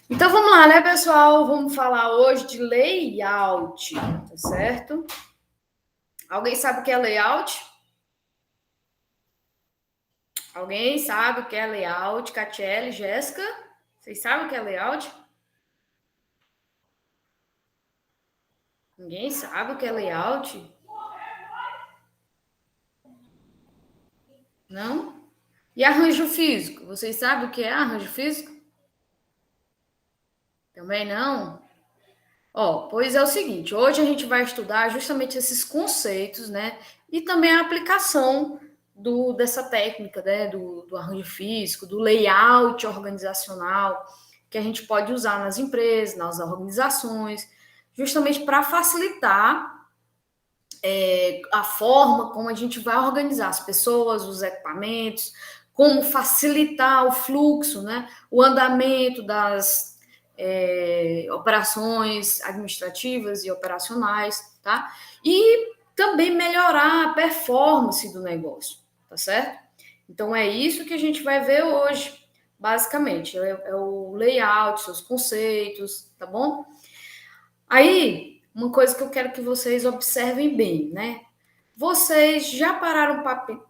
Então vamos lá, né, pessoal? Vamos falar hoje de layout, tá certo? Alguém sabe o que é layout? Alguém sabe o que é layout? Catiele, Jéssica? Vocês sabem o que é layout? Ninguém sabe o que é layout? Não? E arranjo físico? Vocês sabem o que é arranjo físico? Também não? Ó, pois é o seguinte, hoje a gente vai estudar justamente esses conceitos, né? E também a aplicação dessa técnica, né? Do arranjo físico, do layout organizacional, que a gente pode usar nas empresas, nas organizações, justamente para facilitar a forma como a gente vai organizar as pessoas, os equipamentos, como facilitar o fluxo, né? O andamento das operações administrativas e operacionais, tá? E também melhorar a performance do negócio, tá certo? Então é isso que a gente vai ver hoje, basicamente, é o layout, seus conceitos, tá bom? Aí, uma coisa que eu quero que vocês observem bem, né? Vocês já pararam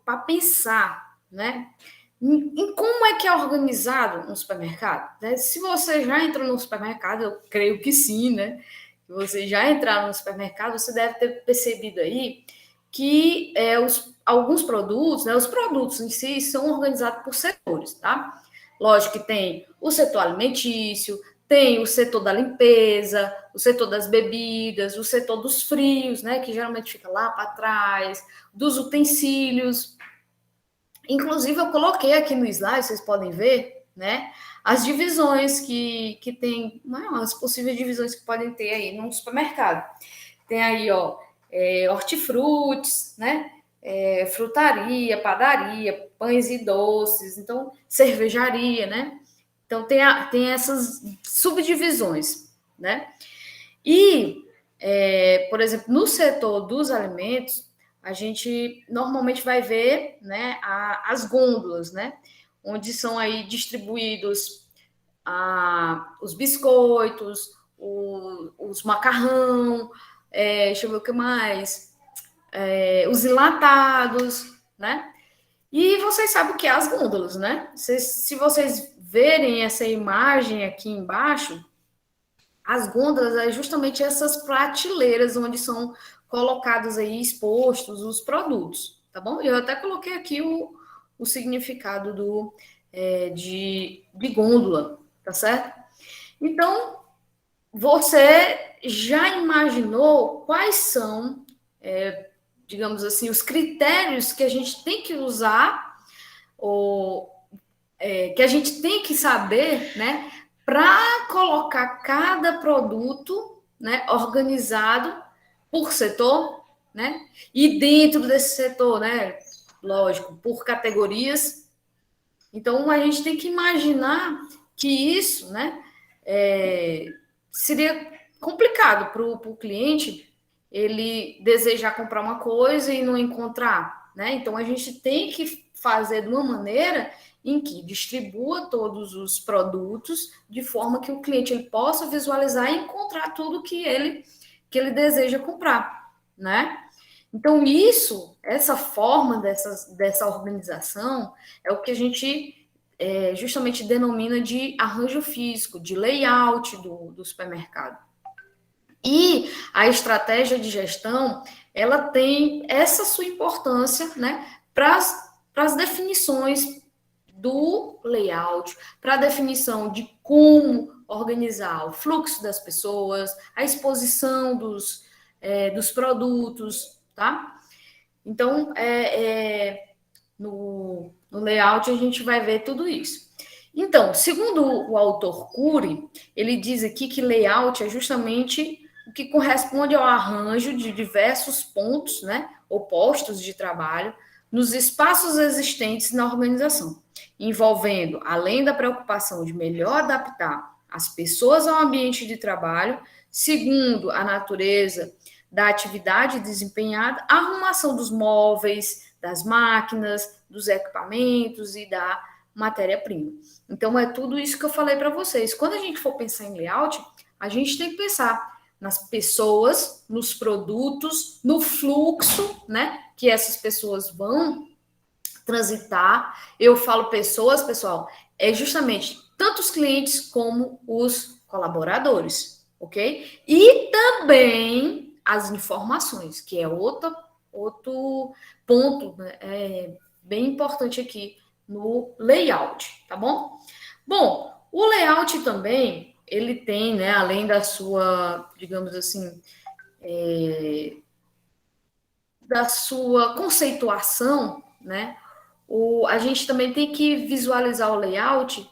para pensar, né? Em como é que é organizado um supermercado? Né? Se você já entrou no supermercado, eu creio que sim, né? Se você já entraram no supermercado, você deve ter percebido aí que alguns produtos, né? Os produtos em si são organizados por setores, tá? Lógico que tem o setor alimentício, tem o setor da limpeza, o setor das bebidas, o setor dos frios, né? Que geralmente fica lá para trás, dos utensílios. Inclusive, eu coloquei aqui no slide, vocês podem ver, né? As divisões que tem, as possíveis divisões que podem ter aí no supermercado. Tem aí, ó, hortifrutis, né? Frutaria, padaria, pães e doces, então, cervejaria, né? Então, tem essas subdivisões, né? E, por exemplo, no setor dos alimentos, a gente normalmente vai ver, né, as gôndolas, né, onde são aí distribuídos os biscoitos, os macarrão, deixa eu ver o que mais, os enlatados, né? E vocês sabem o que é as gôndolas, né? Se vocês verem essa imagem aqui embaixo, as gôndolas é justamente essas prateleiras onde são colocados aí, expostos os produtos, tá bom? Eu até coloquei aqui o significado de gôndola, tá certo? Então, você já imaginou quais são, digamos assim, os critérios que a gente tem que usar, ou que a gente tem que saber, né, para colocar cada produto, né, organizado por setor, né, e dentro desse setor, né, lógico, por categorias. Então a gente tem que imaginar que isso, né, seria complicado para o cliente ele desejar comprar uma coisa e não encontrar, né? Então a gente tem que fazer de uma maneira em que distribua todos os produtos de forma que o cliente ele possa visualizar e encontrar tudo que ele deseja comprar, né? Então isso, essa forma dessa organização é o que a gente justamente denomina de arranjo físico, de layout do supermercado. E a estratégia de gestão, ela tem essa sua importância, né, para as definições do layout, para a definição de como organizar o fluxo das pessoas, a exposição dos produtos, tá? Então, no layout a gente vai ver tudo isso. Então, segundo o autor Cury, ele diz aqui que layout é justamente o que corresponde ao arranjo de diversos pontos, né, ou postos de trabalho, nos espaços existentes na organização, envolvendo, além da preocupação de melhor adaptar as pessoas ao ambiente de trabalho, segundo a natureza da atividade desempenhada, a arrumação dos móveis, das máquinas, dos equipamentos e da matéria-prima. Então, é tudo isso que eu falei para vocês. Quando a gente for pensar em layout, a gente tem que pensar nas pessoas, nos produtos, no fluxo, né, que essas pessoas vão transitar. Eu falo pessoas, pessoal, é justamente tanto os clientes como os colaboradores, ok? E também as informações, que é outro ponto, né, bem importante aqui no layout, tá bom? Bom, o layout também, ele tem, né, além da sua, digamos assim, da sua conceituação, né, a gente também tem que visualizar o layout,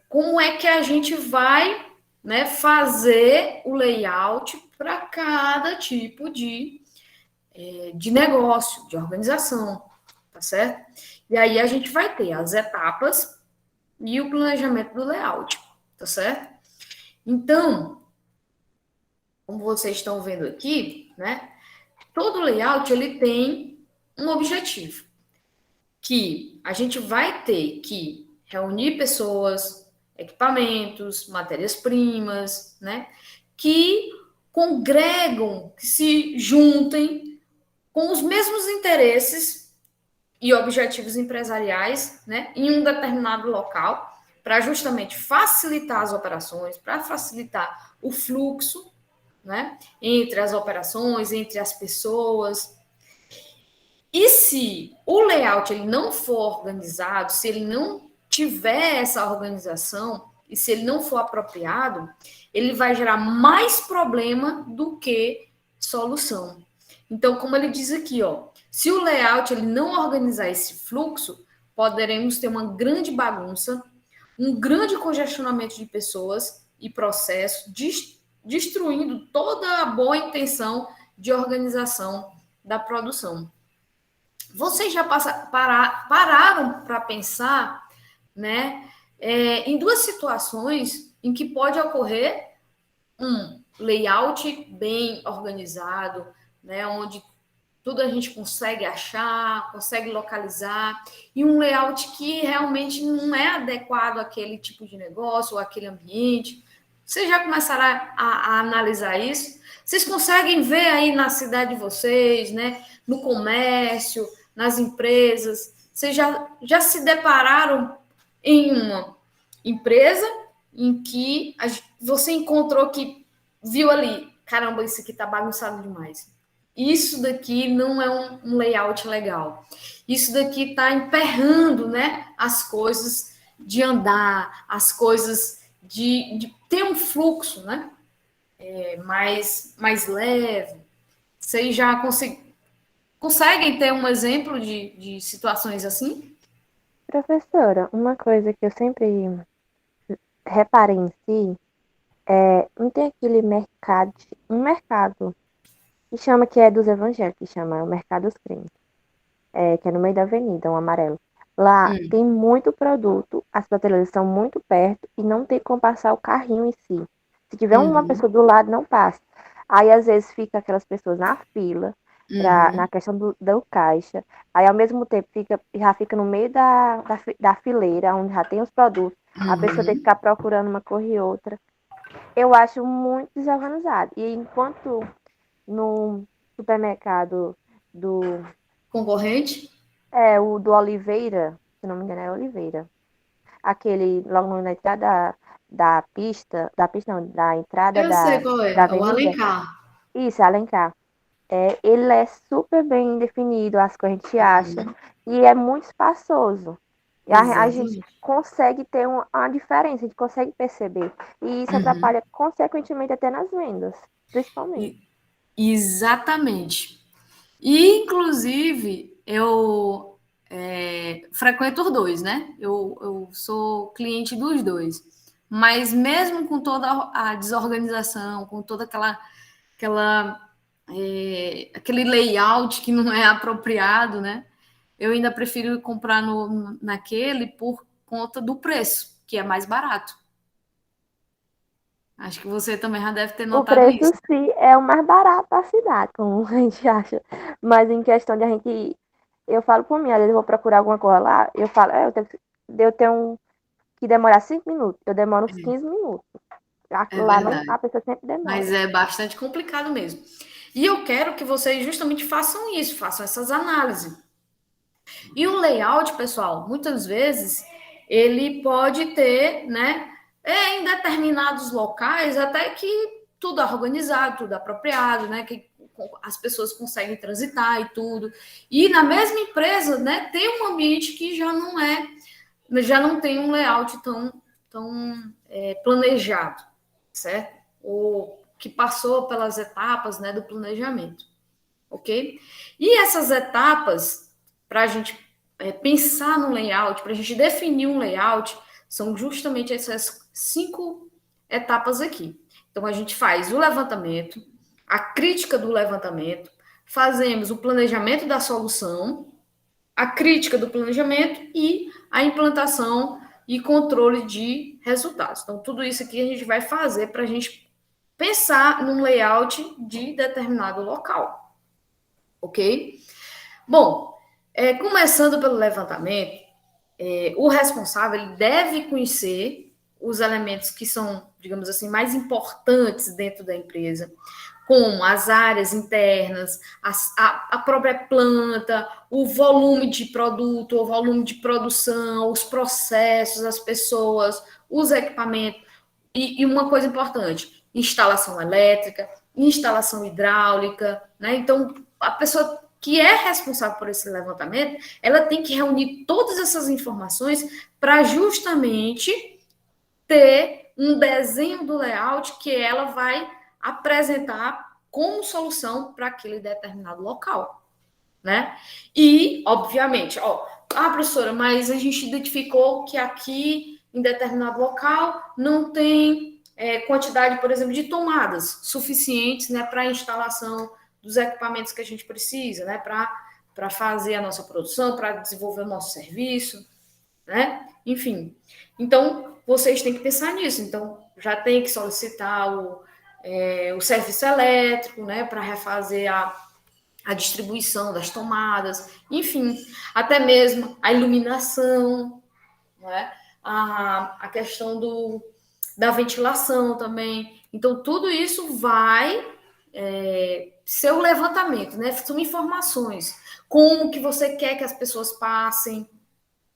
como é que a gente vai, né, fazer o layout para cada tipo de negócio, de organização, tá certo? E aí a gente vai ter as etapas e o planejamento do layout, tá certo? Então, como vocês estão vendo aqui, né, todo layout ele tem um objetivo, que a gente vai ter que reunir pessoas, equipamentos, matérias-primas, né, que congregam, que se juntem com os mesmos interesses e objetivos empresariais, né, em um determinado local, para justamente facilitar as operações, para facilitar o fluxo, né, entre as operações, entre as pessoas. E se o layout ele não for organizado, se ele não tiver essa organização e se ele não for apropriado, ele vai gerar mais problema do que solução. Então, como ele diz aqui, ó, se o layout ele não organizar esse fluxo, poderemos ter uma grande bagunça, um grande congestionamento de pessoas e processos, destruindo toda a boa intenção de organização da produção. Vocês já pararam para pensar, né, em duas situações em que pode ocorrer um layout bem organizado, né, onde tudo a gente consegue achar, consegue localizar, e um layout que realmente não é adequado àquele tipo de negócio ou àquele ambiente. Vocês já começaram a analisar isso? Vocês conseguem ver aí na cidade de vocês, né, no comércio, nas empresas? Vocês já se depararam em uma empresa em que você encontrou que viu ali, caramba, isso aqui tá bagunçado demais. Isso daqui não é um layout legal. Isso daqui está emperrando, né, as coisas de andar, as coisas de ter um fluxo, né, mais leve. Vocês já conseguem ter um exemplo de situações assim? Professora, uma coisa que eu sempre reparei em si não tem aquele mercado, um mercado que chama que é dos evangélicos, que chama o Mercado dos Crentes, que é no meio da avenida, um amarelo. Lá tem muito produto, as prateleiras são muito perto e não tem como passar o carrinho em si. Se tiver uma Uhum, pessoa do lado, não passa. Aí às vezes fica aquelas pessoas na fila, na uhum, questão do caixa. Aí ao mesmo tempo já fica no meio da fileira, onde já tem os produtos. A pessoa tem que uhum. ficar procurando uma cor e outra. Eu acho muito desorganizado. E enquanto no supermercado do, Concorrente? o do Oliveira, se não me engano é Oliveira, aquele logo na entrada da pista não, da entrada Eu sei qual da é, é o avenida, Alencar. isso, Alencar. Ele é super bem definido, as que a gente acha, e é muito espaçoso. E a gente Exatamente. consegue ter uma diferença, a gente consegue perceber. E isso Uhum. atrapalha, consequentemente, até nas vendas, principalmente. E- Exatamente. E, inclusive, eu frequento os dois, né? Eu sou cliente dos dois. Mas mesmo com toda a desorganização, com toda aquele layout que não é apropriado, né? Eu ainda prefiro comprar naquele por conta do preço, que é mais barato. Acho que você também já deve ter O notado preço isso. sim é o mais barato da cidade, como a gente acha. Mas em questão de a gente. Eu falo por mim, às vezes eu vou procurar alguma coisa lá, eu falo, eu tenho que demorar 5 minutos, eu demoro uns 15 minutos. É Lá não, verdade. a pessoa sempre Mas demora. é bastante complicado mesmo. E eu quero que vocês justamente façam isso, façam essas análises. E o layout, pessoal, muitas vezes ele pode ter, né, em determinados locais até que tudo organizado, tudo apropriado, né, que as pessoas conseguem transitar e tudo. E na mesma empresa, né, tem um ambiente que já não tem um layout tão planejado, certo? Ou que passou pelas etapas, né, do planejamento, ok? E essas etapas, para a gente pensar no layout, para a gente definir um layout, são justamente essas 5 etapas aqui. Então, a gente faz o levantamento, a crítica do levantamento, fazemos o planejamento da solução, a crítica do planejamento e a implantação e controle de resultados. Então, tudo isso aqui a gente vai fazer para a gente pensar num layout de determinado local, ok? Bom, começando pelo levantamento, o responsável ele deve conhecer os elementos que são, digamos assim, mais importantes dentro da empresa, como as áreas internas, a própria planta, o volume de produto, o volume de produção, os processos, as pessoas, os equipamentos. E uma coisa importante, instalação elétrica, instalação hidráulica, né? Então, a pessoa que é responsável por esse levantamento, ela tem que reunir todas essas informações para justamente ter um desenho do layout que ela vai apresentar como solução para aquele determinado local, né? E, obviamente, professora, mas a gente identificou que aqui em determinado local não tem quantidade, por exemplo, de tomadas suficientes, né, para a instalação dos equipamentos que a gente precisa, né, para fazer a nossa produção, para desenvolver o nosso serviço, né? Enfim. Então, vocês têm que pensar nisso. Então, já tem que solicitar o serviço elétrico, né, para refazer a distribuição das tomadas, enfim, até mesmo a iluminação, né? A questão da ventilação também. Então, tudo isso vai ser o levantamento, né? São informações. Como que você quer que as pessoas passem,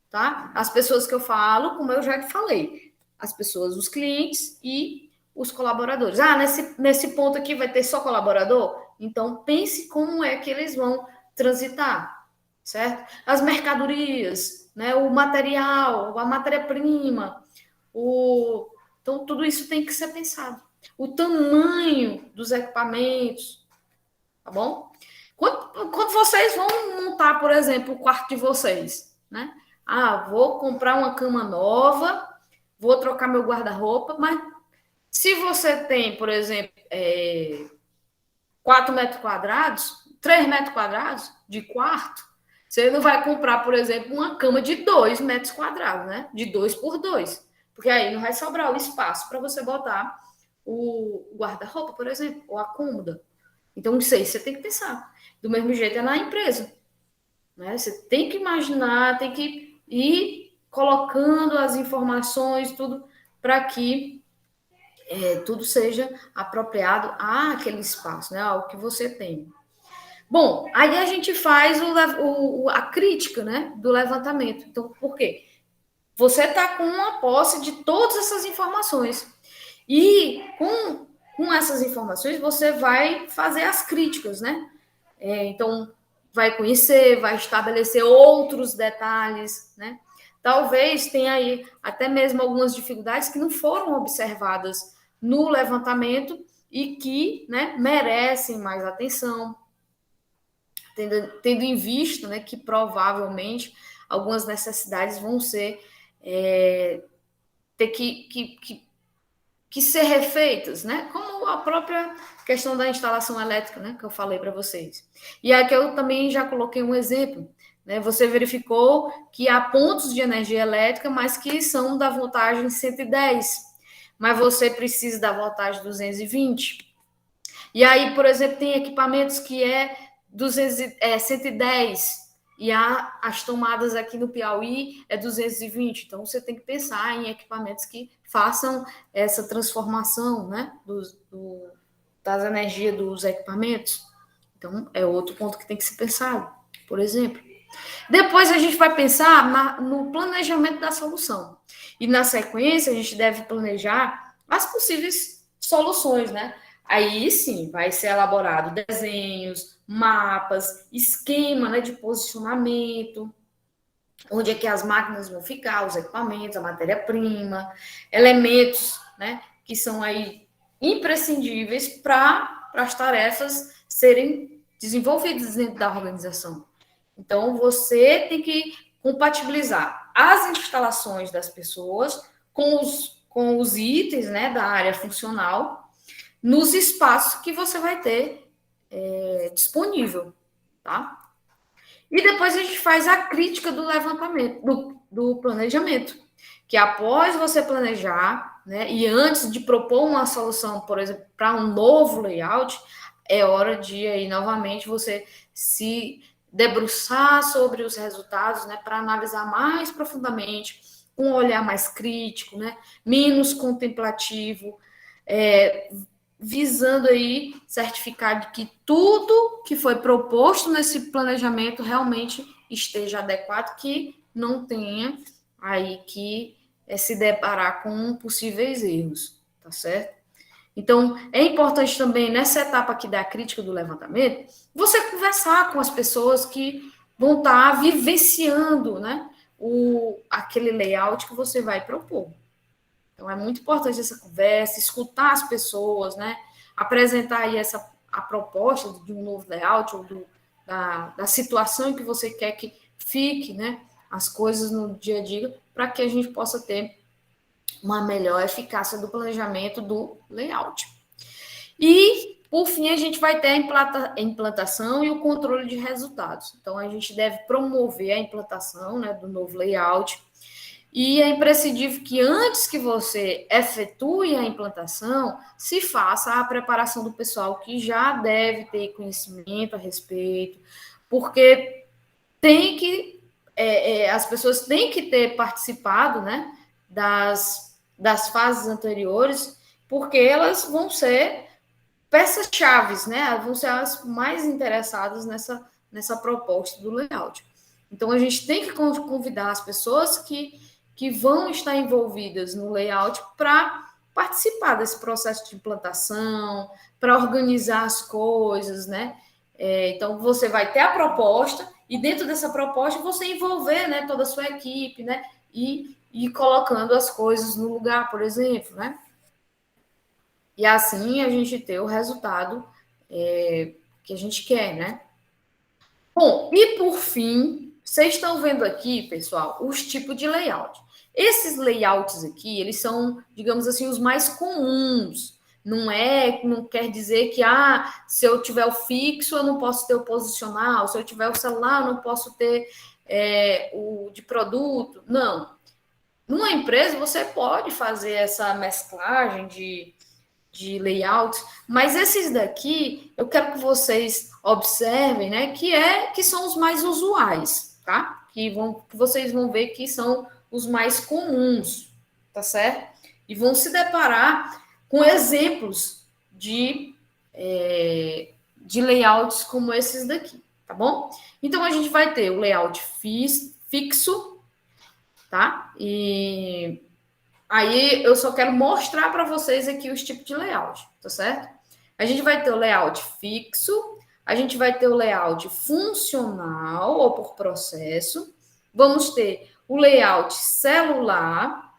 tá? As pessoas que eu falo, como eu já te falei, as pessoas, os clientes e os colaboradores. Nesse ponto aqui vai ter só colaborador? Então, pense como é que eles vão transitar, certo? As mercadorias, né? O material, a matéria-prima, então, tudo isso tem que ser pensado. O tamanho dos equipamentos, tá bom? Quando vocês vão montar, por exemplo, o quarto de vocês, né? Vou comprar uma cama nova, vou trocar meu guarda-roupa, mas se você tem, por exemplo, 4 metros quadrados, 3 metros quadrados de quarto, você não vai comprar, por exemplo, uma cama de 2 metros quadrados, né? De 2 por 2, porque aí não vai sobrar o espaço para você botar o guarda-roupa, por exemplo, ou a cômoda. Então, isso aí você tem que pensar. Do mesmo jeito é na empresa. Né? Você tem que imaginar, tem que ir colocando as informações, tudo, para que tudo seja apropriado àquele espaço, né? Ao que você tem. Bom, aí a gente faz a crítica, né, do levantamento. Então, por quê? Você está com uma posse de todas essas informações. E com essas informações, você vai fazer as críticas, né? Então, vai conhecer, vai estabelecer outros detalhes, né? Talvez tenha aí até mesmo algumas dificuldades que não foram observadas no levantamento e que, né, merecem mais atenção, tendo em vista, né, que provavelmente algumas necessidades vão ser ter que ser refeitas, né? Como a própria questão da instalação elétrica, né? Que eu falei para vocês. E aqui eu também já coloquei um exemplo, né? Você verificou que há pontos de energia elétrica, mas que são da voltagem 110, mas você precisa da voltagem 220. E aí, por exemplo, tem equipamentos que 110, e as tomadas aqui no Piauí é 220. Então, você tem que pensar em equipamentos que façam essa transformação, né, das energias dos equipamentos. Então, é outro ponto que tem que ser pensado, por exemplo. Depois a gente vai pensar no planejamento da solução. E na sequência, a gente deve planejar as possíveis soluções, né? Aí sim, vai ser elaborado desenhos, mapas, esquema, né, de posicionamento, onde é que as máquinas vão ficar, os equipamentos, a matéria-prima, elementos, né, que são aí imprescindíveis para as tarefas serem desenvolvidas dentro da organização. Então, você tem que compatibilizar as instalações das pessoas com os itens, né, da área funcional nos espaços que você vai ter disponível, tá? E depois a gente faz a crítica do levantamento, do planejamento, que após você planejar, né, e antes de propor uma solução, por exemplo, para um novo layout, é hora de aí novamente você se debruçar sobre os resultados, né, para analisar mais profundamente, com um olhar mais crítico, né, menos contemplativo, visando aí certificar de que tudo que foi proposto nesse planejamento realmente esteja adequado, que não tenha aí que se deparar com possíveis erros, tá certo? Então, é importante também, nessa etapa aqui da crítica do levantamento, você conversar com as pessoas que vão estar vivenciando, né, aquele layout que você vai propor. Então, é muito importante essa conversa, escutar as pessoas, né? Apresentar aí a proposta de um novo layout ou da situação em que você quer que fique, né? As coisas no dia a dia, para que a gente possa ter uma melhor eficácia do planejamento do layout. E, por fim, a gente vai ter a implantação e o controle de resultados. Então, a gente deve promover a implantação, né, do novo layout. E é imprescindível que antes que você efetue a implantação, se faça a preparação do pessoal que já deve ter conhecimento a respeito, porque tem que as pessoas têm que ter participado, né, das fases anteriores, porque elas vão ser peças chaves, né? Vão ser as mais interessadas nessa proposta do layout. Então a gente tem que convidar as pessoas que vão estar envolvidas no layout para participar desse processo de implantação, para organizar as coisas, né? Então você vai ter a proposta e dentro dessa proposta você envolver, né, toda a sua equipe, né? E ir colocando as coisas no lugar, por exemplo, né? E assim a gente ter o resultado que a gente quer, né? Bom, e por fim, vocês estão vendo aqui, pessoal, os tipos de layout. Esses layouts aqui, eles são, digamos assim, os mais comuns. Não quer dizer que se eu tiver o fixo, eu não posso ter o posicional, se eu tiver o celular, eu não posso ter o de produto. Não. Numa empresa, você pode fazer essa mesclagem de layouts, mas esses daqui eu quero que vocês observem, né, que são os mais usuais, tá? Que vocês vão ver que são os mais comuns, tá certo? E vão se deparar com exemplos de layouts como esses daqui, tá bom? Então a gente vai ter o layout fixo, tá? E aí eu só quero mostrar para vocês aqui os tipos de layout, tá certo? A gente vai ter o layout fixo, a gente vai ter o layout funcional ou por processo, vamos ter o layout celular.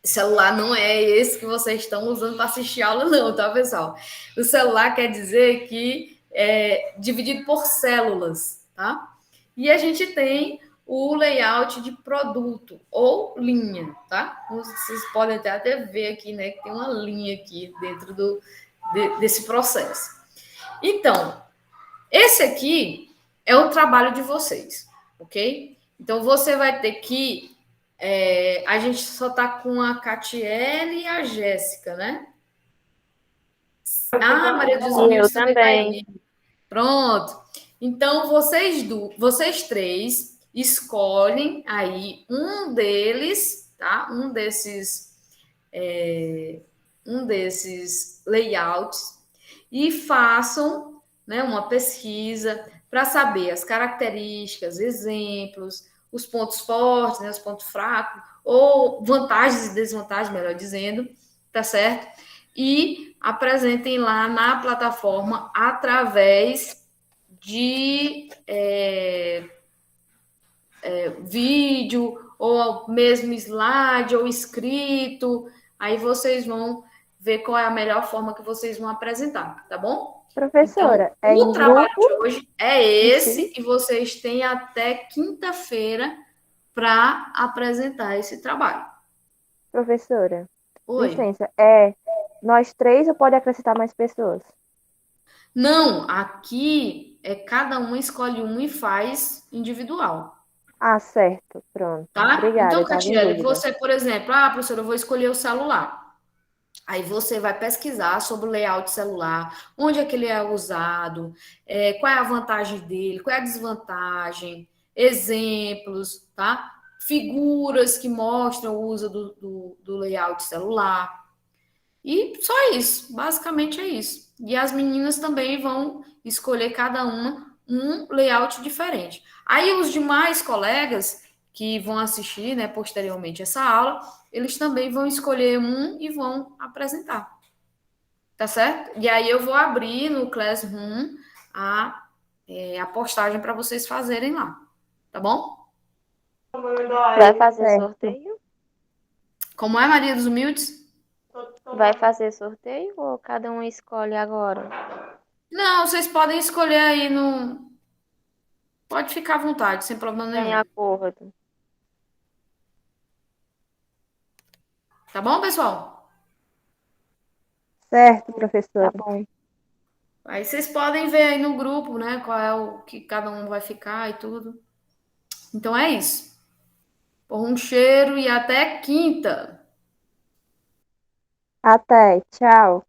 Celular não é esse que vocês estão usando para assistir aula, não, tá, pessoal? O celular quer dizer que é dividido por células, tá? E a gente tem o layout de produto ou linha, tá? Vocês podem até ver aqui, né, que tem uma linha aqui dentro desse processo. Então, esse aqui é o trabalho de vocês, ok? Então, você vai ter que a gente só tá com a Catiele e a Jéssica, né? Maria dos Eu Rios também tá também. aí. Pronto. Então, vocês três escolhem aí um deles, tá? Um desses layouts e façam, né, uma pesquisa para saber as características, exemplos, os pontos fortes, né, os pontos fracos, ou vantagens e desvantagens, melhor dizendo, tá certo? E apresentem lá na plataforma através de vídeo, ou mesmo slide, ou escrito. Aí vocês vão ver qual é a melhor forma que vocês vão apresentar, tá bom? Então, Professora, é o em trabalho de grupo? hoje é Em esse, si? e vocês têm até quinta-feira para apresentar esse trabalho. Professora, Oi. licença, nós três ou pode acrescentar mais pessoas? Não, aqui é cada um escolhe um e faz individual. Ah, certo, pronto. Tá? Obrigada, Então, eu estava em Catiele, dúvida. você, por exemplo, professora, eu vou escolher o celular. Aí você vai pesquisar sobre o layout celular, onde é que ele é usado, qual é a vantagem dele, qual é a desvantagem, exemplos, tá? Figuras que mostram o uso do layout celular. E só isso, basicamente é isso. E as meninas também vão escolher cada uma um layout diferente. Aí os demais colegas que vão assistir, né, posteriormente essa aula, eles também vão escolher um e vão apresentar, tá certo? E aí eu vou abrir no Classroom a, a postagem para vocês fazerem lá, tá bom? Vai fazer Certo. sorteio? Como é, Maria dos Humildes? Vai fazer sorteio ou cada um escolhe agora? Não, vocês podem escolher aí no. Pode ficar à vontade, sem problema Tem nenhum. acordo. Tá bom, pessoal? Certo, Tá professora. bom. Aí vocês podem ver aí no grupo, né? Qual é o que cada um vai ficar e tudo. Então é isso. Por um cheiro e até quinta. Até, tchau.